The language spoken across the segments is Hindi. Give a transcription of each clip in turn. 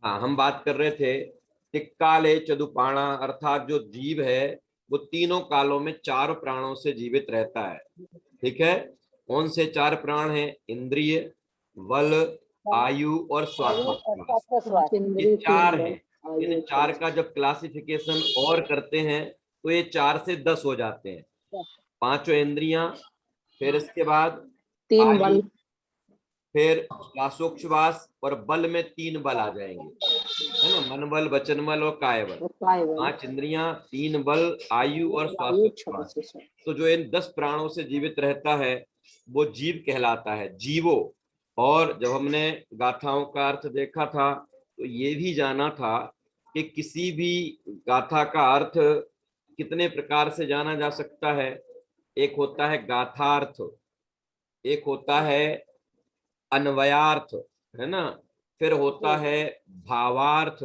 हाँ, हम बात कर रहे थे तिक्काले चदुपाणा, अर्थात जो जीव है वो तीनों कालों में चार प्राणों से जीवित रहता है। ठीक है, कौन से चार प्राण हैं? इंद्रिय, बल, आयु और श्वासोच्छ्वास। ये चार हैं। इन चार का जब क्लासिफिकेशन और करते हैं तो ये 4 से 10 हो जाते हैं। पांचों इंद्रियां, फिर इसके बाद आयु, फिर श्वासोच्छ्वास, और बल में 3 बल आ जाएंगे, है ना, मन बल, वचन बल और काय बल। 5 इंद्रियां, 3 बल, आयु और श्वासोच्छ्वास। तो जो इन 10 प्राणों से जीवित रहता है वो जीव कहलाता है, जीवो। और जब हमने गाथाओं का अर्थ देखा था तो ये भी जाना था कि किसी भी गाथा का अर्थ कितने प्रकार से जाना जा सकता है। एक होता है गाथार्थ, एक होता है अन्वयार्थ, है ना, फिर होता है भावार्थ,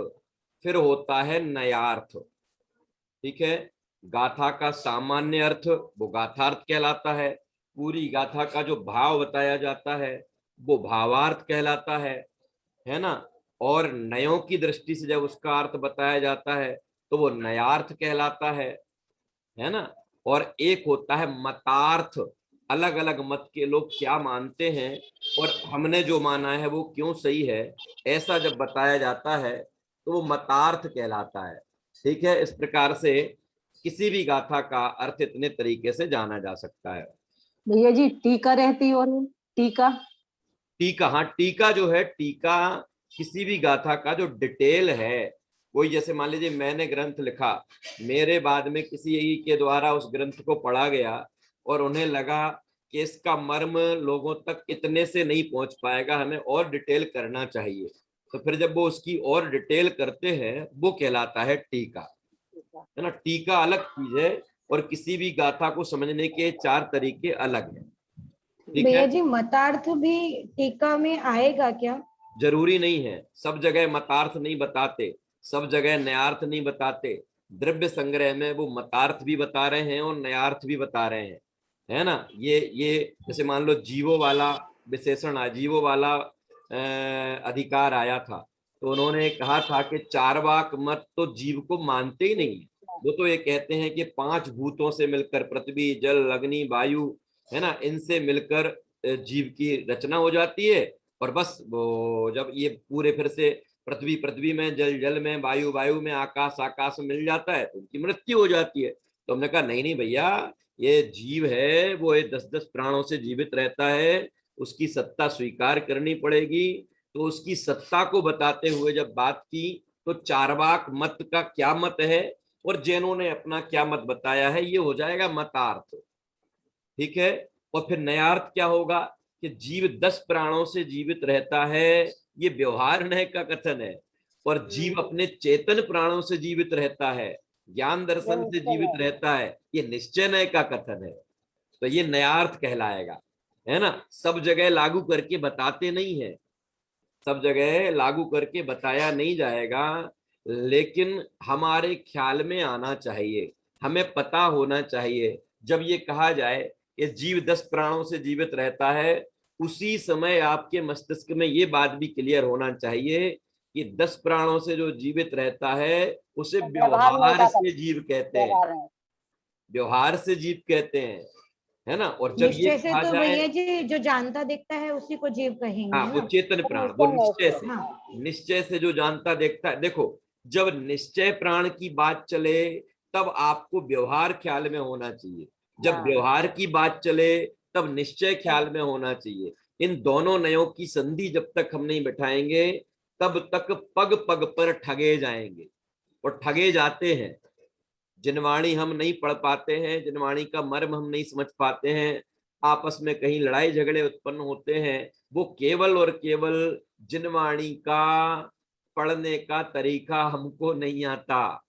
फिर होता है नयार्थ। ठीक है, गाथा का सामान्य अर्थ वो गाथार्थ कहलाता है, पूरी गाथा का जो भाव बताया जाता है वो भावार्थ कहलाता है ना। और नयों की दृष्टि से जब उसका अर्थ बताया जाता है तो वो नयार्थ कहलाता है ना। और एक होता है मतार्थ, अलग अलग मत के लोग क्या मानते हैं और हमने जो माना है वो क्यों सही है, ऐसा जब बताया जाता है तो वो मतार्थ कहलाता है। ठीक है, इस प्रकार से किसी भी गाथा का अर्थ इतने तरीके से जाना जा सकता है। भैया जी टीका रहती और टीका, टीका, हाँ, टीका जो है, टीका किसी भी गाथा का जो डिटेल है, वही जैसे मान लीजिए मैंने ग्रंथ लिखा, मेरे बाद में किसी के द्वारा उस ग्रंथ को पढ़ा गया और उन्हें लगा कि इसका मर्म लोगों तक इतने से नहीं पहुंच पाएगा, हमें और डिटेल करना चाहिए, तो फिर जब वो उसकी और डिटेल करते हैं वो कहलाता है टीका, है ना। टीका अलग चीज है और किसी भी गाथा को समझने के 4 तरीके अलग हैं। ठीक भैया है, जी मतार्थ भी टीका में आएगा क्या? जरूरी नहीं है, सब जगह मतार्थ नहीं बताते, सब जगह नयार्थ नहीं बताते। द्रव्य संग्रह में वो मतार्थ भी बता रहे हैं और नयार्थ भी बता रहे हैं, है ना। ये जैसे मान लो जीवो वाला विशेषण, जीवो वाला अधिकार आया था, तो उन्होंने कहा था कि चारवाक मत तो जीव को मानते ही नहीं। वो तो ये कहते हैं कि 5 भूतों से मिलकर, पृथ्वी, जल, अग्नि, वायु, है ना, इनसे मिलकर जीव की रचना हो जाती है, और बस वो जब ये पूरे फिर से पृथ्वी पृथ्वी में, जल जल में, वायु वायु में, आकाश आकाश में मिल जाता है तो उनकी मृत्यु हो जाती है। तो हमने कहा नहीं नहीं भैया, ये जीव है वो ये 10-10 प्राणों से जीवित रहता है, उसकी सत्ता स्वीकार करनी पड़ेगी। तो उसकी सत्ता को बताते हुए जब बात की तो चारवाक मत का क्या मत है और जैनों ने अपना क्या मत बताया है, ये हो जाएगा मतार्थ। ठीक है, और फिर नयार्थ क्या होगा कि जीव 10 प्राणों से जीवित रहता है, ये व्यवहार नय का कथन है। और जीव अपने चेतन प्राणों से जीवित रहता है, ज्ञान दर्शन से जीवित रहता है, ये निश्चय नय का कथन है। तो ये नयार्थ कहलाएगा, है ना। सब जगह लागू करके बताते नहीं है, सब जगह लागू करके बताया नहीं जाएगा, लेकिन हमारे ख्याल में आना चाहिए, हमें पता होना चाहिए। जब ये कहा जाए कि जीव 10 प्राणों से जीवित रहता है, उसी समय आपके मस्तिष्क में ये बात भी क्लियर होना चाहिए कि 10 प्राणों से जो जीवित रहता है उसे व्यवहार से जीव कहते हैं, व्यवहार से जीव कहते हैं, है ना। और जब ये निश्चय से कहा तो जाए, भैया जी जो जानता देखता है उसी को जीव कहेंगे हाँ, वो ना। चेतन प्राण, वो निश्चय से, हाँ। निश्चय से जो जानता देखता है। देखो, जब निश्चय प्राण की बात चले तब आपको व्यवहार ख्याल में होना चाहिए, जब व्यवहार की बात चले तब निश्चय ख्याल में होना चाहिए। इन दोनों नयों की संधि जब तक हम नहीं बिठाएंगे तब तक पग पग पर ठगे जाएंगे, और ठगे जाते हैं। जिनवाणी हम नहीं पढ़ पाते हैं, जिनवाणी का मर्म हम नहीं समझ पाते हैं, आपस में कहीं लड़ाई झगड़े उत्पन्न होते हैं, वो केवल और केवल जिनवाणी का पढ़ने का तरीका हमको नहीं आता।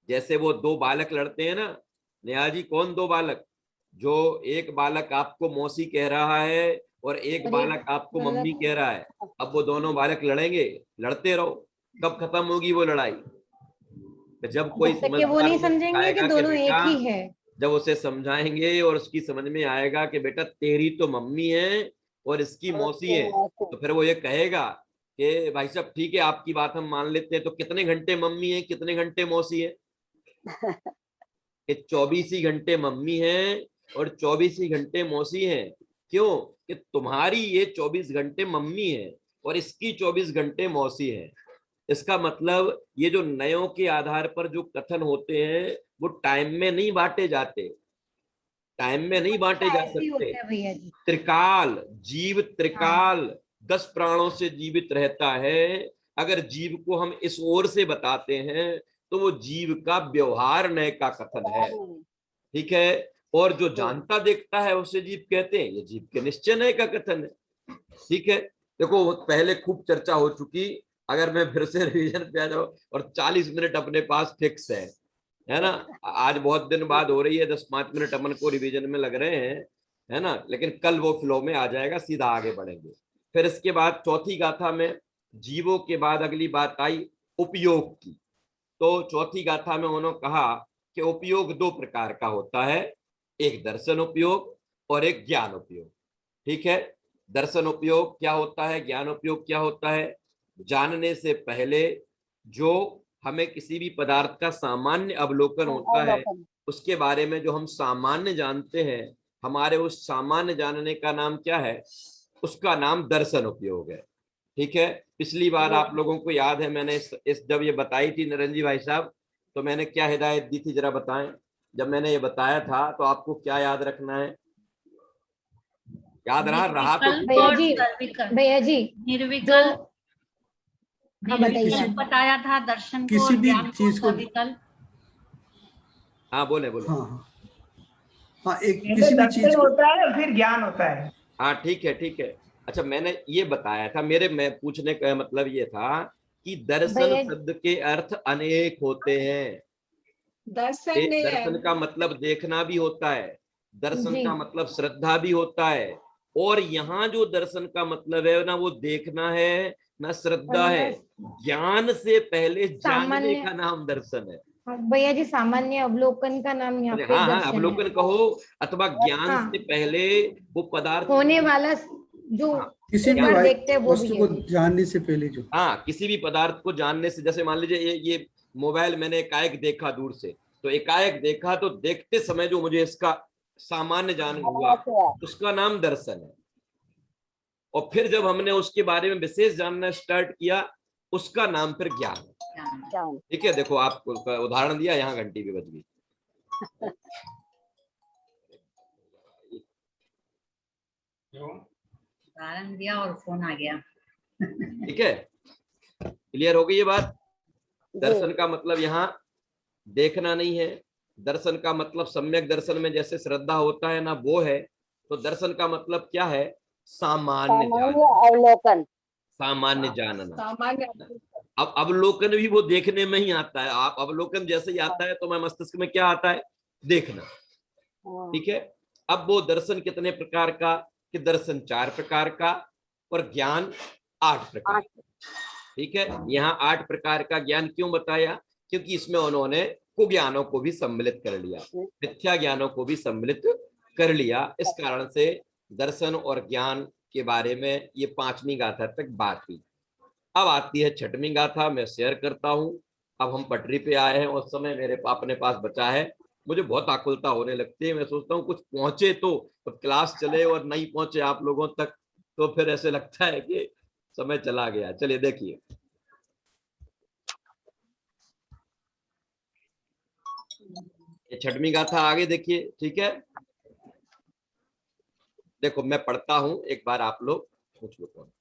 जैसे वो 2 बालक लड़ते हैं ना, नेहा जी, कौन 2 बालक? जो एक बालक आपको मौसी कह रहा है और एक बालक आपको मम्मी कह रहा है। अब वो दोनों बालक लड़ेंगे, लड़ते रहो, कब खत्म होगी वो लड़ाई? जब कोई जब तक कि वो समझदार नहीं उन्हें समझेंगे कि सिखाएगा कि दोनों बेटा, एक ही है। जब उसे समझाएंगे और उसकी समझ में आएगा कि बेटा तेरी तो मम्मी है और इसकी मौसी है, तो फिर वो ये कहेगा कि भाई साहब ठीक है आपकी बात हम मान लेते हैं, तो कितने घंटे मम्मी है, कितने घंटे मौसी है? कि 24 ही घंटे मम्मी है और 24 ही घंटे मौसी है। क्यों? कि तुम्हारी ये 24 घंटे मम्मी है और इसकी 24 घंटे मौसी है। इसका मतलब ये जो नयों के आधार पर जो कथन होते हैं वो टाइम में नहीं बांटे जाते, टाइम में नहीं बांटे जा ऐसे ही सकते। होता है भैया जी। त्रिकाल, जीव हाँ त्रिकाल 10 प्राणों से जीवित रहता है। अगर जीव को हम इस ओर से बताते हैं तो वो जीव का व्यवहार नय का कथन है। ठीक है। और जो जानता देखता है उसे जीव कहते हैं, ये जीव के निश्चय नय का कथन है। ठीक है। देखो पहले खूब चर्चा हो चुकी, अगर मैं फिर से रिवीजन पे आ जाऊं, और 40 मिनट अपने पास फिक्स है ना। आज बहुत दिन बाद हो रही है, 10-5 मिनट अपन को रिवीजन में लग रहे हैं, है ना, लेकिन कल वो फ्लो में आ जाएगा, सीधा आगे बढ़ेंगे। फिर इसके बाद चौथी गाथा में जीवों के बाद अगली बात आई उपयोग की। तो चौथी गाथा में उन्होंने कहा कि उपयोग दो प्रकार का होता है, एक दर्शन उपयोग और एक ज्ञान उपयोग। ठीक है। दर्शन उपयोग क्या होता है, ज्ञान उपयोग क्या होता है? जानने से पहले जो हमें किसी भी पदार्थ का सामान्य अवलोकन होता है, उसके बारे में जो हम सामान्य जानते हैं, हमारे उस सामान्य जानने का नाम क्या है? उसका नाम दर्शन उपयोग है। ठीक है। पिछली बार आप लोगों को याद है मैंने इस जब ये बताई थी निरंजी भाई साहब, तो मैंने क्या हिदायत दी थी जरा बताएं। जब मैंने ये बताया था तो आपको क्या याद रखना है? याद रहा तो निर्विकल्प भैया और जी, सर्विकल्प। भैया जी निर्विकल्प, हाँ बताइए निर्विकल्प आप। बताया था दर्शन को, किसी और भी ज्ञान को चीज को, सर्विकल्प। हाँ बोले बोले। हाँ हाँ हाँ, एक पहले किसी भी चीज दर्शन को, होता है फिर ज्ञान होता है। हाँ ठीक है ठीक है। अच्छा मैंने ये बताया था, मेरे मैं पूछने का मतलब ये था कि दर्शन भैया शब्द के अर्थ अनेक होते हैं। दर्शन दर्शन का मतलब देखना भी होता है, दर्शन जी का मतलब श्रद्धा भी होता है, और यहाँ जो दर्शन का मतलब है ना वो देखना है ना श्रद्धा है। ज्ञान से पहले जानने सामान्य, का नाम दर्शन है। हाँ, भैया जी सामान्य अवलोकन का नाम यहाँ अरे पे हाँ हाँ, दर्शन है। अवलोकन कहो अथवा ज्ञान से हाँ, पहले वो पदार्थ होने वाला जो हाँ, किसी एक भी बार देखते हैं वो भी वस्तु है। को जानने से पहले जो, हाँ किसी भी पदार्थ को जानने से, जैसे मान लीजिए ये मोबाइल मैंने एकाएक देखा दूर से, तो एकाएक देखा तो देखते समय जो मुझे इसका सामान्य ज्ञान हुआ उसका नाम दर्शन है। और फिर जब हमने उसके बारे में विशेष जानना स्टार्ट किया उसका नाम फिर ज्ञान है। ठीक है। देखो आपको उदाहरण दिया, यहाँ घंटी भी बज गई। उदाहरण दिया और फोन आ गया। ठीक है। क्लियर हो गई ये बात? दर्शन का मतलब यहाँ देखना नहीं है, दर्शन का मतलब सम्यक दर्शन में जैसे श्रद्धा होता है ना वो है। तो दर्शन का मतलब क्या है? सामान्य अवलोकन, सामान्य जानना। सामान्य। अब अवलोकन भी वो देखने में ही आता है। आप अवलोकन जैसे ही आता है तो मैं मस्तिष्क में क्या आता है? देखना। ठीक है। अब वो दर्शन कितने प्रकार का? कि दर्शन 4 प्रकार का और ज्ञान 8 प्रकार। ठीक है। यहाँ 8 प्रकार का ज्ञान क्यों बताया? क्योंकि इसमें उन्होंने कुज्ञानों को भी सम्मिलित कर लिया, मिथ्या ज्ञानों को भी सम्मिलित कर लिया। इस कारण से दर्शन और ज्ञान के बारे में ये 5वीं गाथा तक बात हुई। अब आती है 6वीं गाथा, मैं शेयर करता हूं। अब हम पटरी पे आए हैं, उस समय मेरे अपने पास बचा है। मुझे बहुत आकुलता होने लगती है, मैं सोचता हूँ कुछ पहुंचे तो क्लास चले, और नहीं पहुंचे आप लोगों तक तो फिर ऐसे लगता है कि समय चला गया। चलिए देखिए, ये 6वीं गाथा आगे देखिए। ठीक है। देखो मैं पढ़ता हूं, एक बार आप लोग पूछ लो। कौन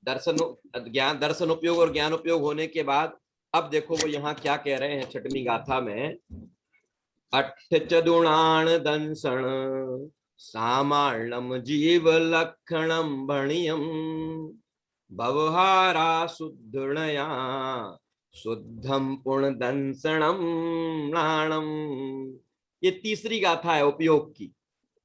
दर्शन उपयोग और ज्ञान उपयोग होने के बाद अब देखो वो यहाँ क्या कह रहे हैं 6वीं गाथा में। अट्ठ चदुणान दंसण सामान्यम जीव लक्षणम भणियम भवहारा शुद्धया शुद्धम पुण्य दंसणम नाणम। ये तीसरी गाथा है उपयोग की,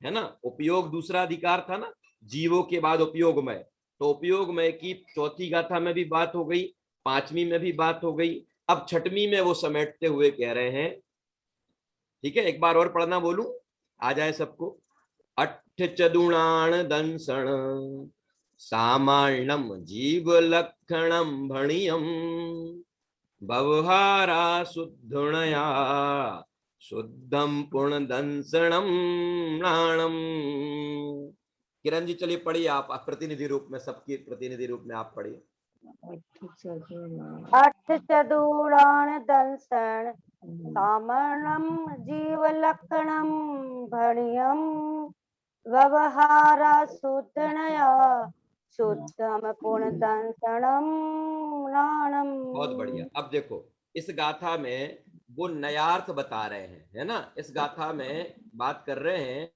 है ना। उपयोग दूसरा अधिकार था ना, जीवों के बाद उपयोगमय। तो उपयोगमय की चौथी गाथा में भी बात हो गई, 5वीं में भी बात हो गई। अब 6वीं में वो समेटते हुए कह रहे हैं। ठीक है। एक बार और पढ़ना बोलूं, आ जाए सबको। अट्ठ चदुणान दंसण सामान्यम जीव लक्षणम भणियम व्यवहारा शुद्धुणया शुद्धम पुण्यदंसनम नाणम। किरण जी चलिए पढ़िए आप प्रतिनिधि रूप में, सबकी प्रतिनिधि रूप में आप पढ़िए। अर्थ चतुरान दंसन सामरणम जीव लक्षणम भणियम व्यवहारा शुद्धनया शुद्धम पुण्य दंसनम नाणम। बहुत बढ़िया। अब देखो इस गाथा में वो नयार्थ बता रहे हैं, है ना। इस गाथा में बात कर रहे हैं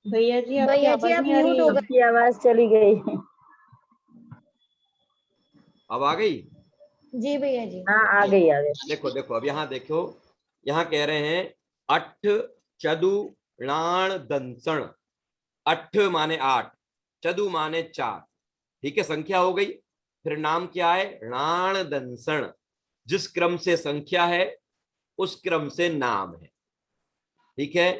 भैया जी आपकी भैया जी आवाज आप नहीं आ रही म्यूट हो है। गए, आपकी आवाज चली गई। अब आ गई। जी भैया जी। हाँ आ गई आ गई। देखो देखो अब यहाँ देखो, यहाँ कह रहे हैं अठ चदु णाण दंसण। अठ माने 8, चदु माने 4, ठीक है, संख्या हो गई। फिर नाम क्या है, णाण दंसण। जिस क्रम से संख्या है उस क्रम से नाम है, ठीक है।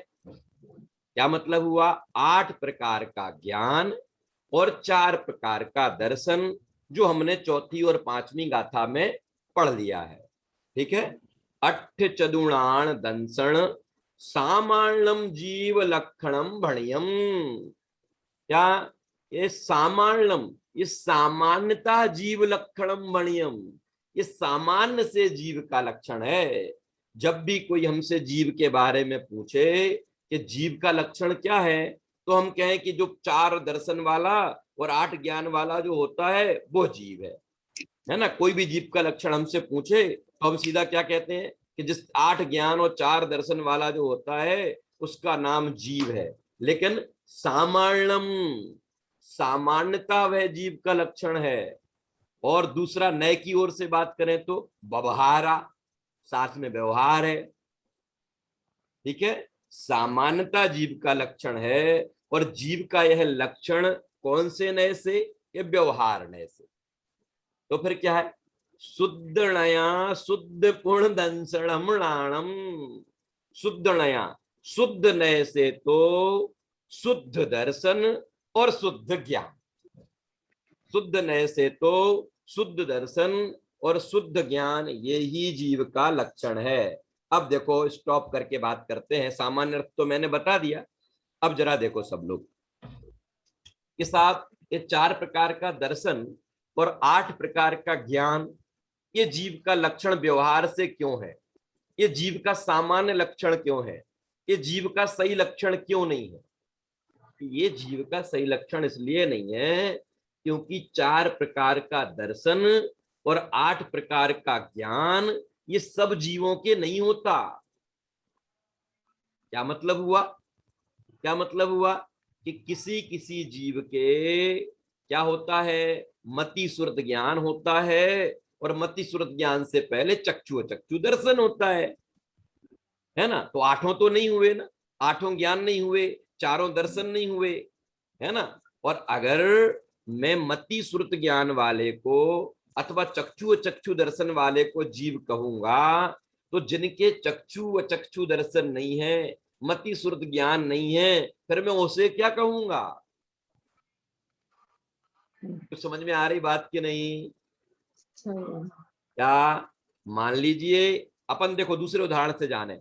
क्या मतलब हुआ, 8 प्रकार का ज्ञान और 4 प्रकार का दर्शन, जो हमने चौथी और 5वीं गाथा में पढ़ लिया है, ठीक है। अठ चदुणान दंसण सामान्यम जीव लक्षणम भणियम। क्या ये सामान्यम, ये सामान्यता जीव लक्षणम भणियम, ये सामान्य से जीव का लक्षण है। जब भी कोई हमसे जीव के बारे में पूछे कि जीव का लक्षण क्या है, तो हम कहें कि जो 4 दर्शन वाला और 8 ज्ञान वाला जो होता है वो जीव है ना। कोई भी जीव का लक्षण हमसे पूछे तो हम सीधा क्या कहते हैं कि जिस 8 ज्ञान और 4 दर्शन वाला जो होता है उसका नाम जीव है। लेकिन सामान्यम, सामान्यता वह जीव का लक्षण है। और दूसरा नए की ओर से बात करें तो व्यवहारा, साथ में व्यवहार है, ठीक है। सामान्यता जीव का लक्षण है और जीव का यह लक्षण कौन से नए से, ये व्यवहार नए से। तो फिर क्या है, शुद्ध नया शुद्ध पूर्ण दंसणम नाणम। शुद्ध नया, शुद्ध नए से तो शुद्ध दर्शन और शुद्ध ज्ञान। शुद्ध नए से तो शुद्ध दर्शन और शुद्ध ज्ञान, ये ही जीव का लक्षण है। अब देखो स्टॉप करके बात करते हैं। सामान्य अर्थ तो मैंने बता दिया। अब जरा देखो सब लोग कि साहब ये 4 प्रकार का दर्शन और 8 प्रकार का ज्ञान, ये जीव का लक्षण व्यवहार से क्यों है, ये जीव का सामान्य लक्षण क्यों है, ये जीव का सही लक्षण क्यों नहीं है। ये जीव का सही लक्षण इसलिए नहीं है क्योंकि 4 प्रकार का दर्शन और 8 प्रकार का ज्ञान ये सब जीवों के नहीं होता। क्या मतलब हुआ, क्या मतलब हुआ कि किसी किसी जीव के क्या होता है, मति सुरत ज्ञान होता है, और मति सुरत ज्ञान से पहले चक्षु चक्षु दर्शन होता है ना। तो 8 तो नहीं हुए ना, 8 ज्ञान नहीं हुए, 4 दर्शन नहीं हुए, है ना। और अगर मैं मति सुरत ज्ञान वाले को अथवा चक्षु चक्षु दर्शन वाले को जीव कहूंगा, तो जिनके चक्षु व चक्षु दर्शन नहीं है, मति सुरत ज्ञान नहीं है, फिर मैं उसे क्या कहूंगा। कुछ समझ में आ रही बात की नहीं। क्या, मान लीजिए अपन देखो दूसरे उदाहरण से जाने,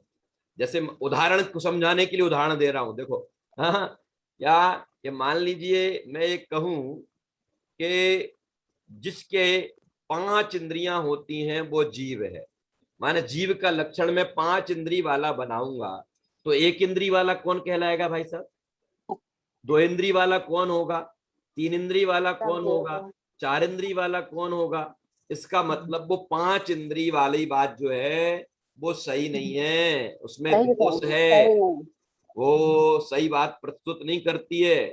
जैसे उदाहरण को समझाने के लिए उदाहरण दे रहा हूं, देखो। हाँ, क्या कि मान लीजिए मैं एक कहूं कि जिसके 5 इंद्रियां होती हैं वो जीव है। माने जीव का लक्षण में 5 इंद्री वाला बनाऊंगा, तो 1 इंद्री वाला कौन कहलाएगा भाई साहब, 2 इंद्री वाला कौन होगा, 3 इंद्री वाला कौन होगा, 4 इंद्री वाला कौन होगा। इसका मतलब वो 5 इंद्री वाली बात जो है वो सही नहीं है, उसमें दोष है, वो सही बात प्रस्तुत नहीं करती है।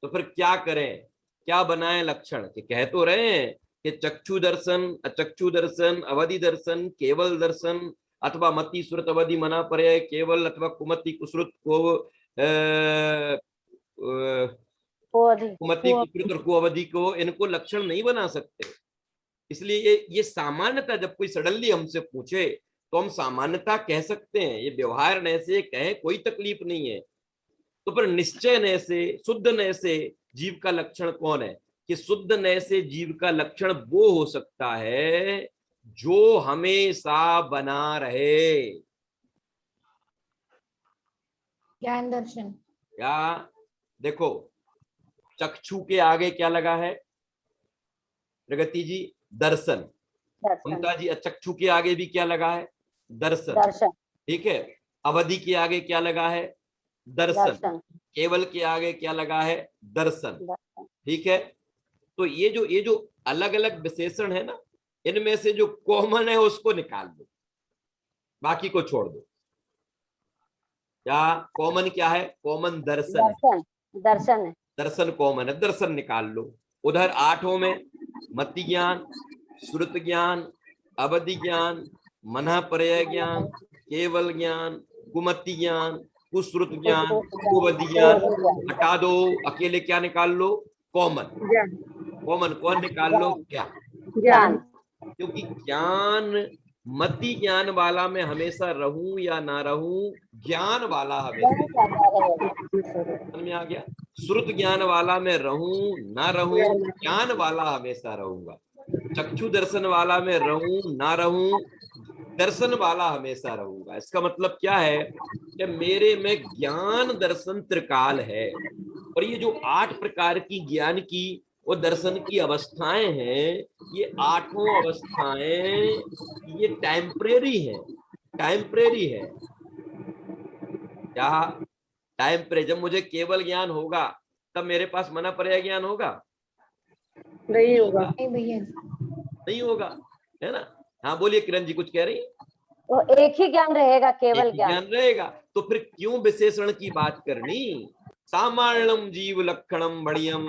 तो फिर क्या करें, क्या बनाए लक्षण, कि कह तो रहे हैं कि चक्षु दर्शन, अचक्षु दर्शन, अवधि दर्शन, केवल दर्शन, अथवा मति श्रुत अवधि मना पर्याय केवल, अथवा कुमति कुश्रुत को कुमति कुश्रुत और को अवधि को, इनको लक्षण नहीं बना सकते। इसलिए ये सामान्यता जब कोई सडनली हमसे पूछे तो हम सामान्यता कह सकते हैं, ये व्यवहार न से कहें कोई तकलीफ नहीं है। तो फिर निश्चय न से, शुद्ध न से जीव का लक्षण कौन है? कि शुद्ध न से जीव का लक्षण वो हो सकता है जो हमेशा बना रहे। ज्ञान दर्शन। या देखो, चक्षु के आगे क्या लगा है प्रगति जी? दर्शन। दर्शन ममता जी, चक्षु के आगे भी क्या लगा है? दर्शन। दर्शन ठीक है। अवधि के आगे क्या लगा है? दर्शन। दर्शन केवल के आगे क्या लगा है? दर्शन। दर्शन। ठीक है। तो ये जो अलग अलग विशेषण है ना, इनमें से जो कॉमन है उसको निकाल दो, बाकी को छोड़ दो। क्या कॉमन क्या है? कॉमन दर्शन है। दर्शन दर्शन है। दर्शन कॉमन है, दर्शन निकाल लो। उधर आठों में मति ज्ञान, श्रुत ज्ञान, अवधि ज्ञान, मनः पर्याय ज्ञान, केवल ज्ञान, कुमति ज्ञान, कुश्रुत ज्ञान, कुवधि ज्ञान हटा दो, अकेले क्या निकाल लो? कॉमन। कॉमन कौन निकाल लो? ज्ञान। ज्ञान। क्योंकि ज्ञान, मति ज्ञान वाला मैं हमेशा रहूं या ना रहूं, ज्ञान वाला हमेशा समझ में आ गया। श्रुत ज्ञान वाला मैं रहूं ना रहूं, ज्ञान वाला हमेशा रहूंगा। चक्षु दर्शन वाला मैं रहूं ना रहूं, दर्शन वाला हमेशा रहूंगा। इसका मतलब क्या है कि मेरे में ज्ञान दर्शन त्रिकाल है। और ये जो 8 प्रकार की ज्ञान की वो दर्शन की अवस्थाएं हैं, ये 8 अवस्थाएं ये टेम्परेरी है। टेम्परेरी है क्या? टेम्परे जब मुझे केवल ज्ञान होगा तब मेरे पास मना पर्याय ज्ञान होगा? नहीं होगा। नहीं भैया। नहीं होगा, है ना? हाँ बोलिए किरण जी, कुछ कह रही? तो एक ही ज्ञान रहेगा, केवल एक ही ज्ञान रहेगा, तो फिर क्यों विशेषण की बात करनी? सामान्यम जीव लक्षणम बढ़ियम।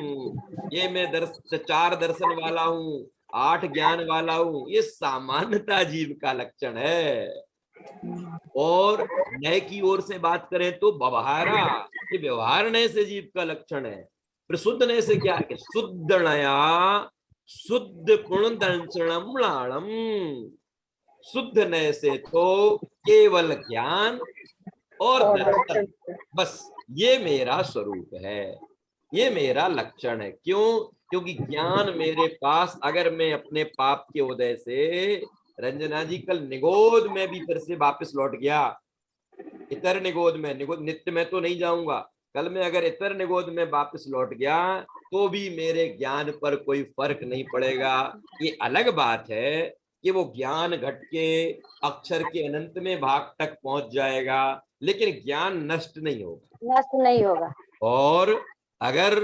ये मैं 4 दर्शन वाला हूँ, 8 ज्ञान वाला हूँ, ये सामान्यता जीव का लक्षण है। और नए की ओर से बात करें तो व्यवहारा, ये व्यवहार नए से जीव का लक्षण है। प्रशुद्ध नए से क्या है? शुद्ध नया, शुद्ध गुण दंशनम लाणम। शुद्ध नए से तो केवल ज्ञान और दर्शन, बस ये मेरा स्वरूप है, ये मेरा लक्षण है। क्यों? क्योंकि ज्ञान मेरे पास, अगर मैं अपने पाप के उदय से, रंजना जी कल निगोद में भी फिर से वापस लौट गया, इतर निगोद में, निगोद नित्य में तो नहीं जाऊंगा, कल मैं अगर इतर निगोद में वापस लौट गया तो भी मेरे ज्ञान पर कोई फर्क नहीं पड़ेगा। ये अलग बात है कि वो ज्ञान घट के अक्षर के अनंत में भाग तक पहुंच जाएगा, लेकिन ज्ञान नष्ट नहीं होगा। नष्ट नहीं होगा। और अगर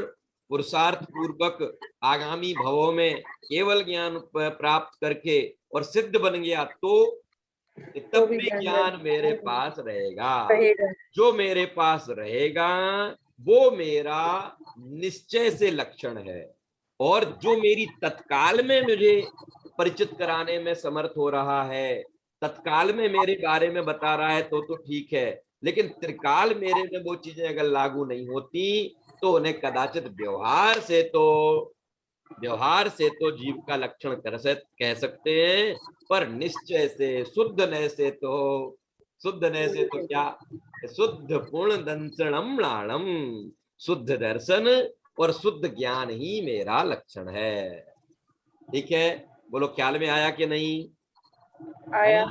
पुरुषार्थ पूर्वक आगामी भवों में केवल ज्ञान प्राप्त करके और सिद्ध बन गया तो तब भी ज्ञान मेरे पास रहेगा। जो मेरे पास रहेगा वो मेरा निश्चय से लक्षण है। और जो मेरी तत्काल में मुझे परिचित कराने में समर्थ हो रहा है, तत्काल में मेरे बारे में बता रहा है तो ठीक है, लेकिन त्रिकाल मेरे में वो चीजें अगर लागू नहीं होती तो उन्हें कदाचित व्यवहार से तो जीव का लक्षण कह सकते हैं, पर निश्चय से, शुद्ध नय से तो क्या? शुद्ध पूर्ण दंसनम लाणम, शुद्ध दर्शन और शुद्ध ज्ञान ही मेरा लक्षण है। ठीक है, बोलो ख्याल में आया कि नहीं आया?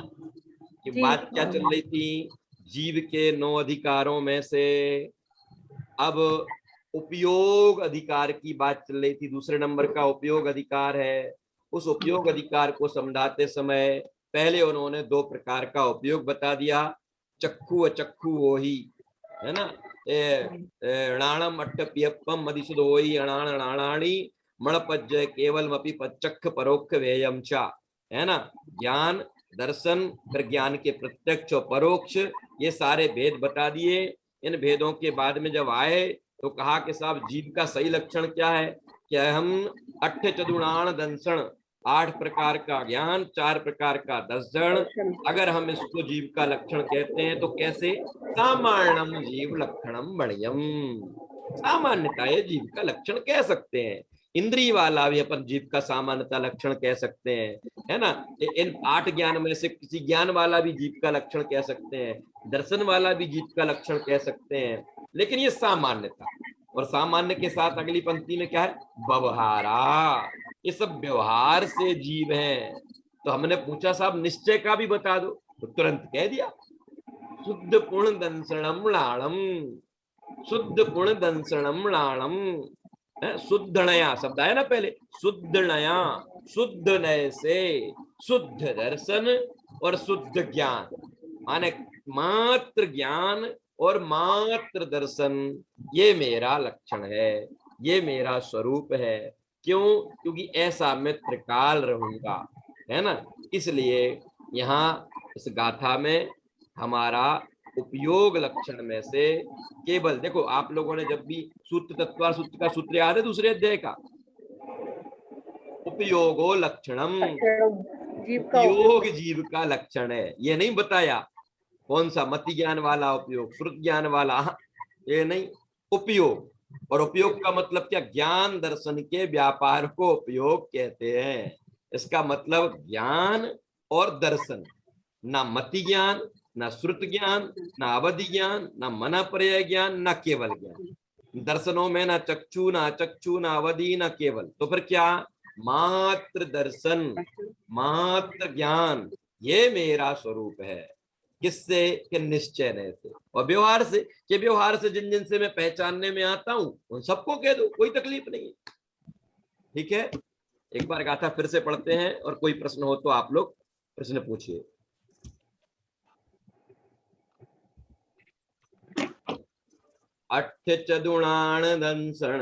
कि बात क्या चल रही थी? जीव के 9 अधिकारों में से अब उपयोग अधिकार की बात चल रही थी। दूसरे नंबर का उपयोग अधिकार है। उस उपयोग अधिकार को समझाते समय पहले उन्होंने 2 प्रकार का उपयोग बता दिया, चक्षु अचक्षु वो ही, है ना? णाणम अट्टपियप्पम मदिसुदोई अणाण अणाणाणी मणपज्जय केवलमपि पच्चक्ख परोक्ष वेयम चा, है ना? ज्ञान दर्शन फिर ज्ञान के प्रत्यक्ष और परोक्ष, ये सारे भेद बता दिए। इन भेदों के बाद में जब आए तो कहा कि साहब जीव का सही लक्षण क्या है? क्या हम अट्ठ चतुर्णान दंशन, 8 प्रकार का ज्ञान, 4 प्रकार का दर्शन, अगर हम इसको जीव का लक्षण कहते हैं तो कैसे? सामान्यम जीव लक्षणम बढ़ियम, सामान्यता ये जीव का लक्षण कह सकते हैं। इंद्रिय वाला भी अपन जीव का सामान्यता लक्षण कह सकते हैं, है ना। इन 8 ज्ञान में से किसी ज्ञान वाला भी जीव का लक्षण कह सकते हैं, दर्शन वाला भी जीव का लक्षण कह सकते हैं, लेकिन ये सामान्यता। और सामान्य के साथ अगली पंक्ति में क्या है, व्यवहारा, ये सब व्यवहार से जीव हैं। तो हमने पूछा साहब निश्चय का भी बता दो, तो तुरंत कह दिया, शुद्ध पूर्ण दंसणम लाणम, शुद्ध पूर्ण दंसणम लाणम। शुद्ध नया शब्द आया ना पहले, शुद्ध नया, शुद्ध नय से शुद्ध दर्शन और शुद्ध ज्ञान, माने मात्र ज्ञान और मात्र दर्शन, ये मेरा लक्षण है, ये मेरा स्वरूप है। क्यों? क्योंकि ऐसा मैं त्रिकाल रहूंगा, है ना। इसलिए यहाँ इस गाथा में हमारा उपयोग लक्षण में से केवल, देखो आप लोगों ने जब भी सूत्र तत्वार सूत्र का सूत्र याद है दूसरे अध्याय का, उपयोगो लक्षणम, उपयोग जीव का लक्षण है। ये नहीं बताया कौन सा मति ज्ञान वाला उपयोग, श्रुत ज्ञान वाला, ये नहीं, उपयोग। और उपयोग का मतलब क्या, ज्ञान दर्शन के व्यापार को उपयोग कहते हैं। इसका मतलब ज्ञान और दर्शन, ना मति ज्ञान, ना श्रुत ज्ञान, ना अवधि ज्ञान, ना मना पर्याय ज्ञान, ना केवल ज्ञान। दर्शनों में ना चक्षु, ना चक्षु, ना अवधि, ना केवल, तो फिर क्या, मात्र दर्शन, मात्र ज्ञान, ये मेरा स्वरूप है। किससे? कि निश्चय से और व्यवहार से, कि व्यवहार से जिन जिन से मैं पहचानने में आता हूं उन सबको कह दो, कोई तकलीफ नहीं। ठीक है, एक बार गाथा फिर से पढ़ते हैं, और कोई प्रश्न हो तो आप लोग प्रश्न पूछिए। अट्ठ चदुणान दंसण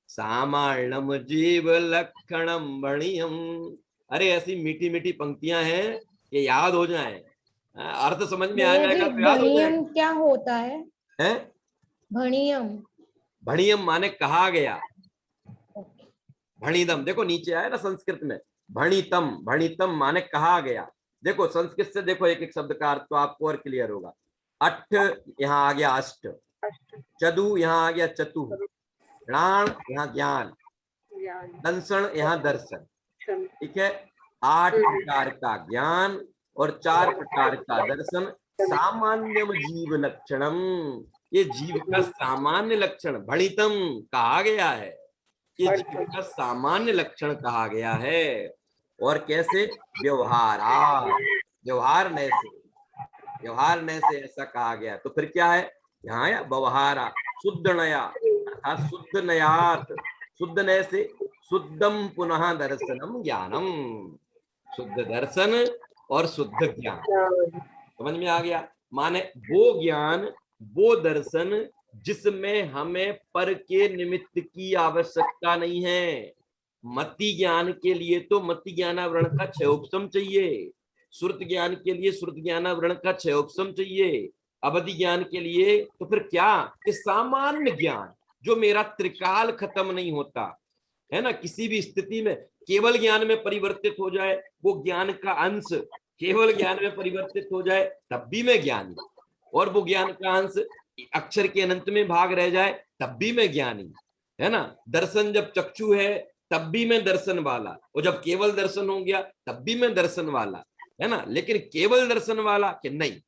सामान्यम जीव लक्षणम बणियम। अरे ऐसी मीठी मीठी पंक्तियां हैं कि याद हो जाएं, अर्थ समझ में आ जाएगा तो याद हो जाएगा। क्या होता है? भणियम, भणियम माने कहा गया, भणिदम, देखो नीचे आया ना संस्कृत में, भणितम, भणितम माने कहा गया। देखो संस्कृत से देखो एक एक शब्द का अर्थ तो आपको और क्लियर होगा। अट्ठ यहाँ आ गया अष्ट, चदु यहाँ आ गया चतु, णाण यहाँ ज्ञान, दंसण यहाँ दर्शन। ठीक है, 8 प्रकार का ज्ञान और 4 प्रकार का दर्शन। सामान्यम जीव लक्षणम, ये जीव का सामान्य लक्षण, भणितम कहा गया है, ये जीव का सामान्य लक्षण कहा गया है। और कैसे? व्यवहारा, व्यवहार नय से, व्यवहार नय से ऐसा कहा गया। तो फिर क्या है यहाँ, व्यवहारा, शुद्ध नया अर्थात शुद्ध नयात, शुद्ध नय से शुद्धम पुनः दर्शनम ज्ञानम, शुद्ध दर्शन और शुद्ध ज्ञान। समझ में आ गया? माने वो ज्ञान, वो दर्शन जिसमें हमें पर के निमित्त की आवश्यकता नहीं है। मति ज्ञान के लिए तो मति ज्ञानावरण का क्षयोपशम चाहिए, श्रुत ज्ञान के लिए श्रुत ज्ञानावरण का क्षयोपशम चाहिए, अवधि ज्ञान के लिए तो फिर क्या, इस सामान्य ज्ञान जो मेरा त्रिकाल खत्म नहीं होता है ना, किसी भी स्थिति में केवल ज्ञान में परिवर्तित हो जाए, वो ज्ञान का अंश केवल ज्ञान में परिवर्तित हो जाए तब भी मैं ज्ञानी, और वो ज्ञान का अंश अक्षर के अनंत में भाग रह जाए तब भी मैं ज्ञानी, है ना। दर्शन जब चक्षु है तब भी मैं दर्शन वाला, और जब केवल दर्शन हो गया तब भी मैं दर्शन वाला, है ना। लेकिन केवल दर्शन वाला कि नहीं,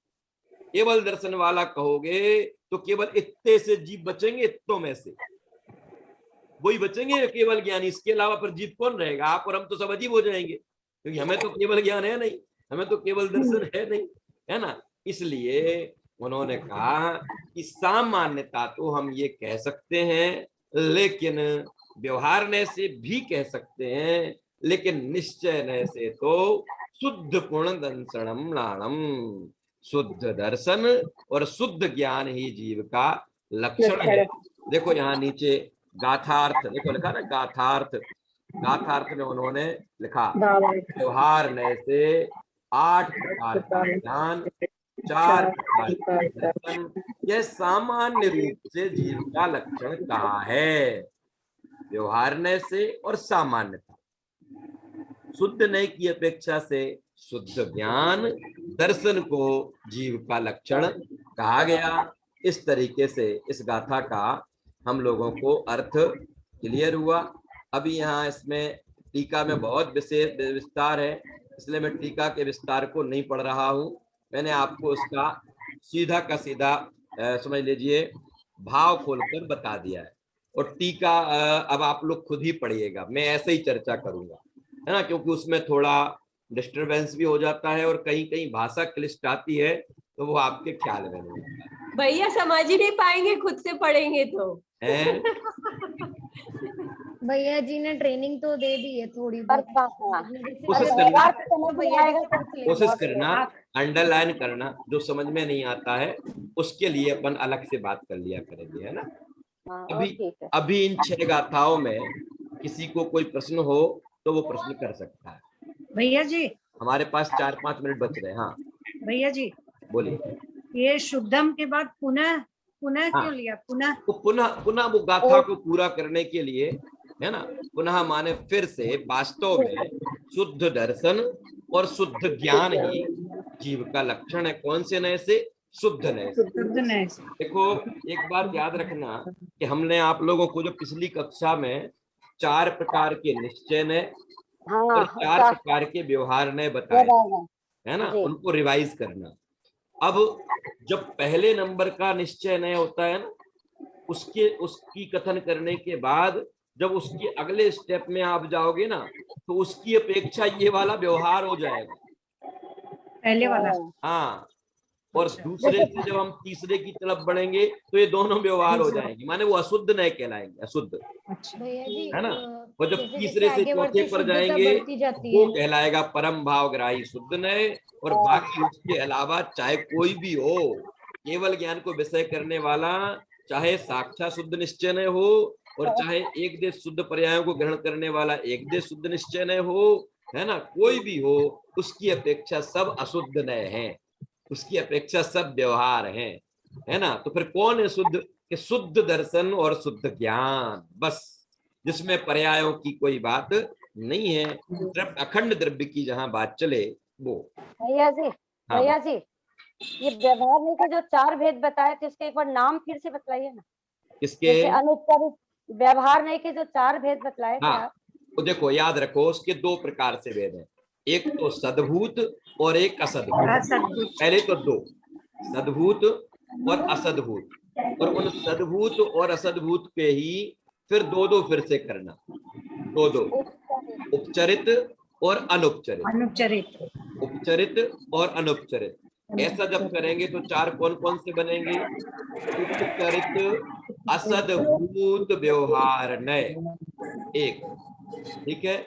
केवल दर्शन वाला कहोगे तो केवल इत्ते से जीव बचेंगे, इत्तों में से वही बचेंगे केवल ज्ञानी। इसके अलावा फिर जीव कौन रहेगा? आप और हम तो सब अजीब हो जाएंगे, क्योंकि हमें तो केवल ज्ञान है नहीं, हमें तो केवल दर्शन है नहीं, है ना। इसलिए उन्होंने कहा कि सामान्यता तो हम ये कह सकते हैं, लेकिन व्यवहार ने से भी कह सकते हैं, लेकिन निश्चय ने से तो शुद्ध पूर्ण दंसणम लाणम, शुद्ध दर्शन और शुद्ध ज्ञान ही जीव का लक्षण है। देखो यहाँ नीचे गाथार्थ देखो लिखा ना, गाथार्थ, गाथार्थ में उन्होंने लिखा व्यवहार नय से 8 प्रकार का ज्ञान, 4 प्रकार का दर्शन, यह सामान्य रूप से जीव का लक्षण कहा है। व्यवहार नय से और सामान्यता, शुद्ध नय की अपेक्षा से शुद्ध ज्ञान दर्शन को जीव का लक्षण कहा गया। इस तरीके से इस गाथा का हम लोगों को अर्थ क्लियर हुआ। अभी यहाँ इसमें टीका में बहुत विशेष विस्तार है, इसलिए मैं टीका के विस्तार को नहीं पढ़ रहा हूँ। मैंने आपको उसका सीधा का सीधा समझ लीजिए भाव खोलकर बता दिया है। और टीका अब आप लोग खुद ही पढ़िएगा, मैं ऐसे ही चर्चा करूंगा, है ना, क्योंकि उसमें थोड़ा डिस्टरबेंस भी हो जाता है और कहीं कहीं भाषा क्लिष्ट आती है, तो वो आपके ख्याल में नहीं आता भैया समझ ही नहीं पाएंगे खुद से पढ़ेंगे तो है। भैया जी ने ट्रेनिंग तो दे दी है थोड़ी पर बहुत। कोशिश करना, कोशिश कोशिश करना अंडरलाइन करना, जो समझ में नहीं आता है उसके लिए अपन अलग से बात कर लिया करेंगे, है ना। अभी इन 6 गाथाओं में किसी को कोई प्रश्न हो तो वो प्रश्न कर सकता है। भैया जी, हमारे पास 4-5 मिनट बच रहे हैं। हाँ भैया जी, बोलिए। ये शुद्धम के बाद पुनः हाँ। क्यों लिया? पुनः तो पुनः वो गाथा को पूरा करने के लिए, है ना, पुनः माने फिर से। वास्तव में शुद्ध दर्शन और शुद्ध ज्ञान ही जीव का लक्षण है। कौन से नए से? शुद्ध नए से। शुद्ध नए से। देखो एक बात याद रखना कि हमने आप लोगों को जो पिछली कक्षा में 4 प्रकार के निश्चय नए और 4 प्रकार के व्यवहार नए बताए, है ना, उनको रिवाइज करना। अब जब पहले नंबर का निश्चय नय होता है ना, उसकी कथन करने के बाद जब उसके अगले स्टेप में आप जाओगे ना, तो उसकी अपेक्षा ये वाला व्यवहार हो जाएगा, पहले वाला। हाँ। और दूसरे से जब हम तीसरे की तरफ बढ़ेंगे तो ये दोनों व्यवहार हो जाएंगे, माने वो अशुद्ध नय कहलाएंगे, अशुद्ध, भैया जी, है ना। और जब जैसे तीसरे से आगे चौथे बढ़ती पर शुद्धता जाएंगे बढ़ती जाती वो है। कहलाएगा परम भावग्राही शुद्ध नय। और बाकी उसके अलावा चाहे कोई भी हो, केवल ज्ञान को विषय करने वाला, चाहे साक्षात शुद्ध निश्चय नय हो और चाहे एक देश शुद्ध पर्यायों को ग्रहण करने वाला एक देश शुद्ध निश्चय नय हो, है ना, कोई भी हो, उसकी अपेक्षा सब अशुद्ध नय है, उसकी अपेक्षा सब व्यवहार हैं, है ना। तो फिर कौन है शुद्ध? कि शुद्ध दर्शन और शुद्ध ज्ञान, बस, जिसमें पर्यायों की कोई बात नहीं है, अखंड द्रव्य की जहां बात चले वो। भैया जी, हाँ। भैया जी, ये व्यवहार में के जो 4 भेद बताए थे उसके एक बार नाम फिर से बतलाइए ना। किसके? जैसे अनुच्चारित व्यवहार में के जो 4 भेद बतलाए थे हाँ, आप। तो देखो याद रखो, उसके 2 प्रकार से भेद हैं, एक तो सद्भूत और एक असद्भूत। पहले तो 2, सद्भूत और असद्भूत, और उन सद्भूत और असद्भूत पे ही फिर 2 फिर से करना, 2 उपचरित और अनुपचरित, उपचरित और अनुपचरित। ऐसा जब करेंगे तो 4 कौन कौन से बनेंगे? उपचरित असद्भूत व्यवहार नय, एक, ठीक है।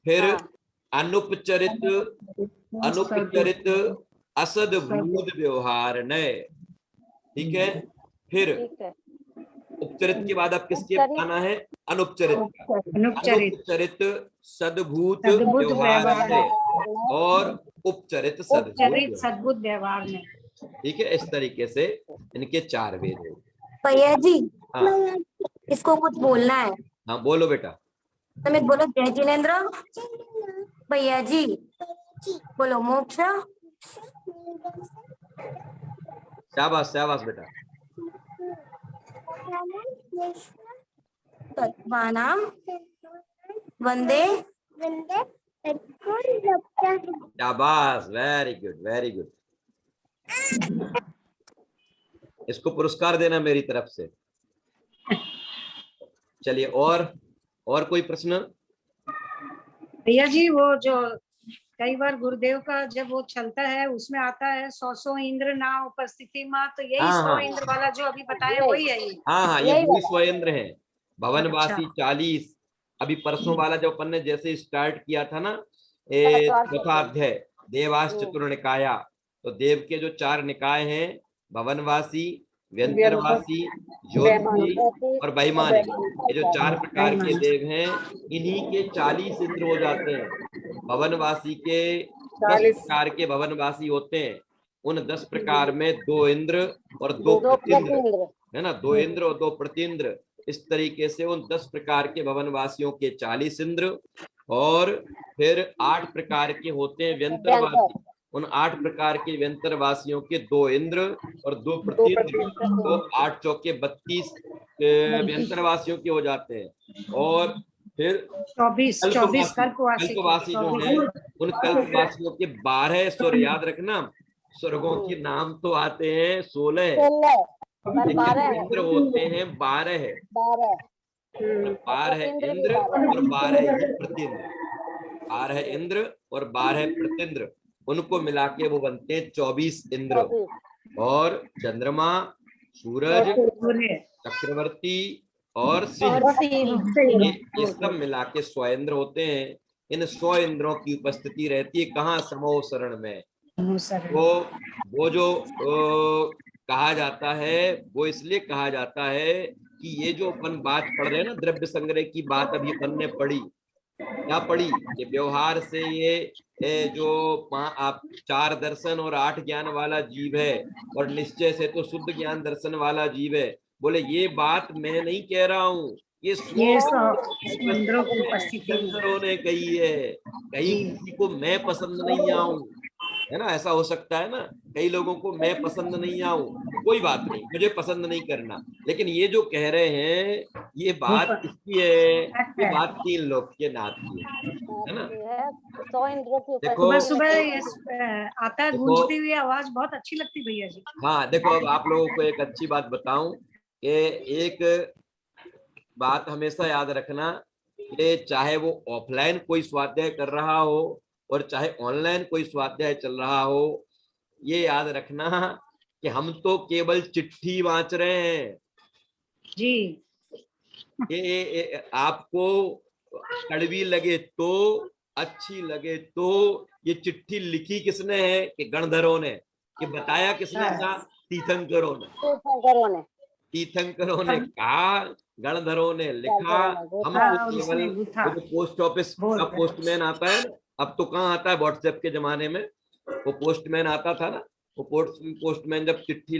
फिर अनुपचरित असद्भूत व्यवहार नय, ठीक है। फिर उपचरित के बाद अब किसके आना है? अनुपचरित। अनुपचरित सद्भूत व्यवहार नय और उपचरित सद्भूत व्यवहार नय, ठीक है। इस तरीके से इनके 4 भेद हो। भैया जी, हाँ। इसको कुछ बोलना है। हाँ बोलो बेटा। तुम बोलो जय जिनेन्द्र। भैया जी बोलो मोक्ष। शाबाश शाबाश बेटा। तत्वानाम वंदे। शाबाश, वेरी गुड वेरी गुड। इसको पुरस्कार देना मेरी तरफ से। चलिए, और कोई प्रश्न? भैया जी, वो जो कई बार गुरुदेव का जब वो चलता है उसमें आता है 100 इंद्र ना उपस्थिति माँ, तो यही 100 इंद्र वाला जो अभी बताया वही है ये? हाँ, ये 20 इंद्र है। भवनवासी 40। अभी परसों वाला जो अपन ने जैसे स्टार्ट किया था ना, चौथा अध्याय देवास चतुर्निकाया, तो देव के जो 4 निकाय हैं, भवनवासी, व्यंतरवासी, ज्योतिषी और वैमानिक, ये जो 4 प्रकार के देव हैं, इन्हीं के 40 इंद्र हो जाते हैं। भवनवासी के 10 प्रकार के भवनवासी होते हैं। उन 10 प्रकार में 2 इंद्र और 2 प्रतिंद्र, है ना, 2 इंद्र और 2 प्रतिंद्र। इस तरीके से उन 10 प्रकार के भवनवासियों के 40 इंद्र, और फिर 8 प्रकार के होते हैं व्यंतरवासी। उन 8 प्रकार के व्यंतरवासियों के 2 इंद्र और 2 प्रतिंद्र, तो 8 चौके 32 व्यंतरवासियों के हो जाते हैं। और फिर 24 कल्पवासी कल्पवासी जो है, उन कल्पवासियों के 12 स्वर याद रखना। स्वर्गों के नाम तो आते हैं 16, 16 और लेकिन 12 है। इंद्र होते हैं 12। 12 12 है इंद्र भी इंद्र 12 और 12 है प्रतिंद्र। 12 है इंद्र और 12 प्रतिंद्र, उनको मिला के वो बनते हैं 24 इंद्र। और चंद्रमा, सूरज, चक्रवर्ती और सिंह, ये सब मिला के 100 इंद्र होते हैं। इन 100 इंद्रों की उपस्थिति रहती है कहाँ? समूह शरण में। वो जो कहा जाता है, वो इसलिए कहा जाता है कि ये जो अपन बात पढ़ रहे हैं ना, द्रव्य संग्रह की बात अभी अपन ने पढ़ी, क्या पढ़ी? कि व्यवहार से ये जो आप 4 दर्शन और 8 ज्ञान वाला जीव है, और निश्चय से तो शुद्ध ज्ञान दर्शन वाला जीव है। बोले ये बात मैं नहीं कह रहा हूँ, ये इंद्रों की उपस्थिति ने कही है। कहीं किसी को मैं पसंद नहीं आऊं, है ना, ऐसा हो सकता है ना, कई लोगों को मैं पसंद नहीं आऊं, कोई बात नहीं, मुझे पसंद नहीं करना। लेकिन ये जो कह रहे हैं, ये बात किसकी है? ये बात 3 लोग के नाथ की है ना। 100 इंद्रों की देखो सुबह आता है गूंजती हुई आवाज, बहुत अच्छी लगती भैया जी। हाँ देखो, अब आप लोगों को एक अच्छी बात बताऊं कि एक बात हमेशा याद रखना कि चाहे वो ऑफलाइन कोई स्वाध्याय कर रहा हो और चाहे ऑनलाइन कोई स्वाध्याय चल रहा हो, ये याद रखना कि हम तो केवल चिट्ठी वांच रहे हैं जी। ये आपको कड़वी लगे तो, अच्छी लगे तो, ये चिट्ठी लिखी किसने है? कि गणधरों ने। कि बताया किसने था? तीर्थंकरों ने। तीर्थंकरों ने कहा, गणधरों ने लिखा। हम केवल पोस्ट ऑफिस का पोस्टमैन आता है, अब तो कहाँ आता है, व्हाट्सएप के जमाने में वो पोस्टमैन आता था ना, वो पोस्टमैन जब चिट्ठी